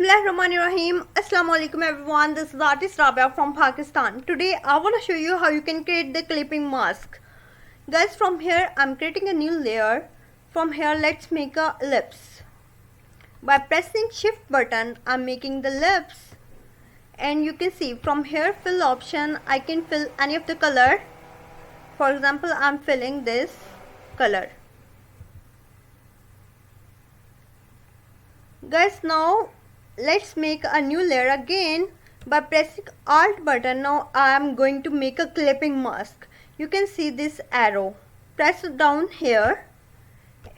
Bismillahirrahmanirrahim. Assalamualaikum everyone. This is artist Rabia from Pakistan. Today I want to show you how you can create the clipping mask. Guys, from here I'm creating a new layer. From here let's make a ellipse. By pressing shift button I'm making the ellipse. And you can see from here fill option I can fill any of the color. For example, I'm filling this color. Guys, now let's make a new layer again. By pressing alt button, now I am going to make a clipping mask. You can see this arrow. Press down here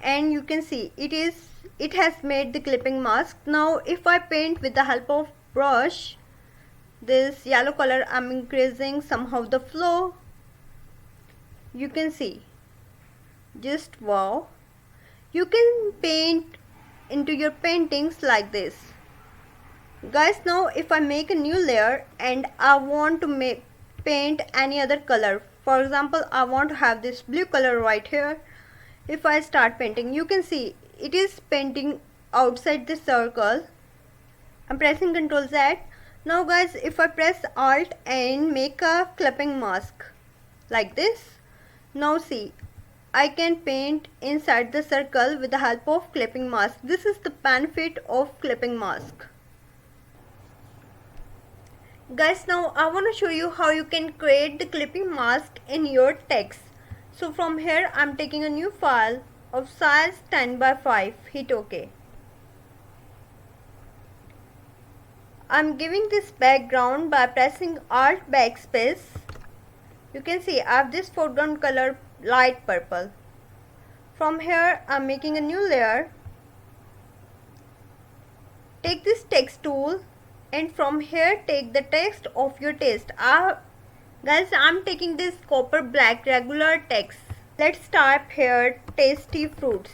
and you can see it has made the clipping mask. Now if I paint with the help of brush, this yellow color, I'm increasing somehow the flow. You can see, just wow. You can paint into your paintings like this. Guys, now if I make a new layer and I want to paint any other color, for example I want to have this blue color right here. If I start painting, you can see it is painting outside the circle. I'm pressing Ctrl Z. Now guys, if I press alt and make a clipping mask like this, now see, I can paint inside the circle with the help of clipping mask. This is the benefit of clipping mask. Guys, now I want to show you how you can create the clipping mask in your text. So from here I'm taking a new file of size 10:5. Hit OK. I'm giving this background by pressing alt backspace. You can see I have this foreground color light purple. From here I'm making a new layer. Take this text tool and from here take the text of your taste. Guys, I'm taking this copper black regular text. Let's type here tasty fruits.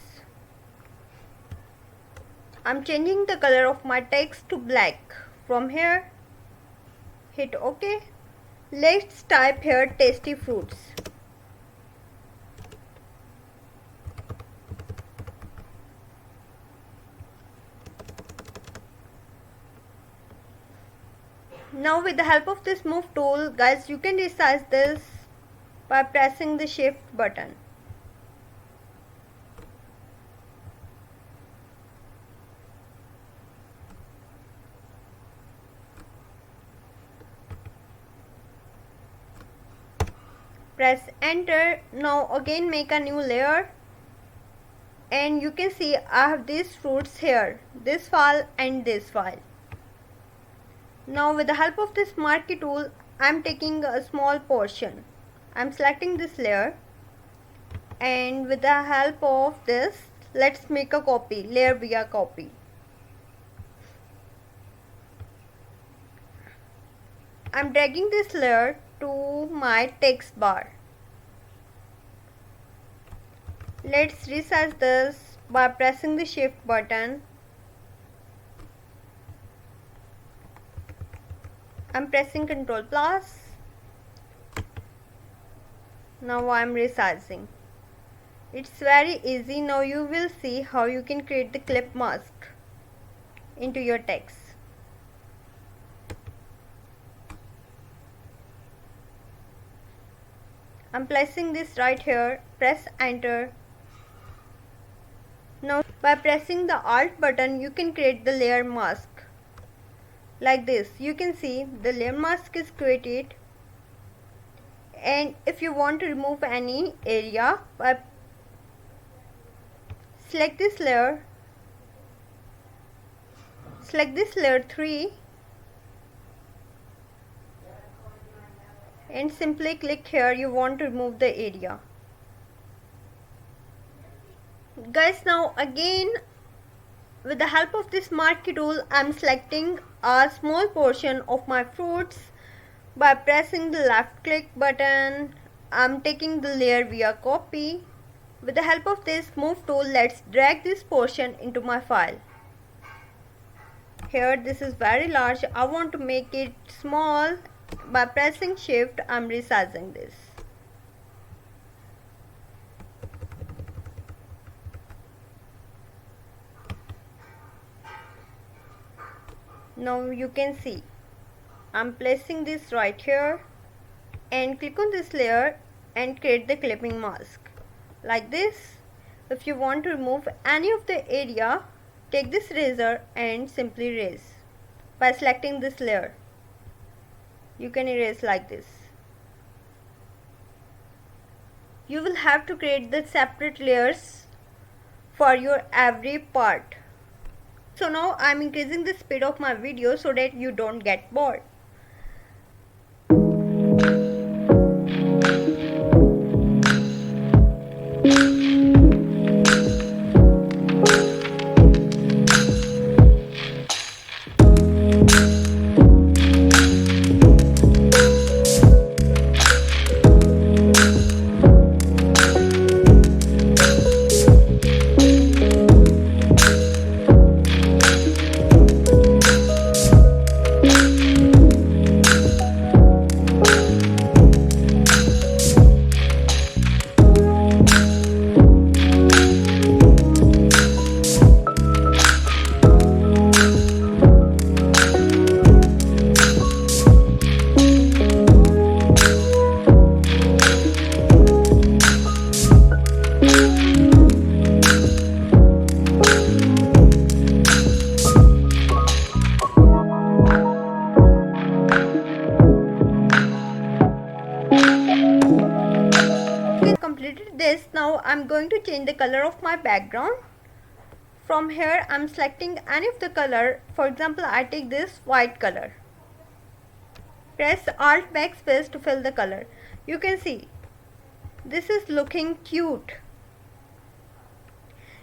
I'm changing the color of my text to black. From here hit OK. Let's type here tasty fruits. Now with the help of this move tool, guys, you can resize this by pressing the shift button. Press enter. Now again make a new layer and you can see I have these fruits here, this file and this file. Now with the help of this marquee tool I'm taking a small portion. I'm selecting this layer and with the help of this let's make a copy, layer via copy. I'm dragging this layer to my text bar. Let's resize this by pressing the shift button. I'm pressing Ctrl plus. Now I'm resizing. It's very easy. Now you will see how you can create the clip mask into your text. I'm placing this right here. Press enter. Now by pressing the alt button you can create the layer mask. Like this, you can see the layer mask is created. And if you want to remove any area, select this layer 3 and simply click here you want to remove the area. Guys, now again with the help of this marquee tool I'm selecting a small portion of my fruits. By pressing the left click button I'm taking the layer via copy. With the help of this move tool let's drag this portion into my file. Here this is very large, I want to make it small. By pressing shift I'm resizing this. Now you can see I'm placing this right here and click on this layer and create the clipping mask like this. If you want to remove any of the area, take this razor and simply erase. By selecting this layer, you can erase like this. You will have to create the separate layers for your every part. So now I'm increasing the speed of my video so that you don't get bored. Completed this. Now I'm going to change the color of my background. From here I'm selecting any of the color. For example, I take this white color. Press Alt backspace to fill the color. You can see this is looking cute.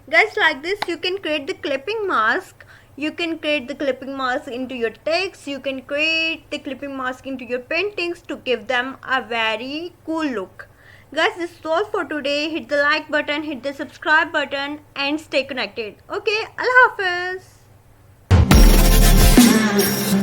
Guys, like this you can create the clipping mask. You can create the clipping mask into your text. You can create the clipping mask into your paintings to give them a very cool look. Guys, this is all for today. Hit the like button, hit the subscribe button and stay connected. Okay, Allah Hafiz.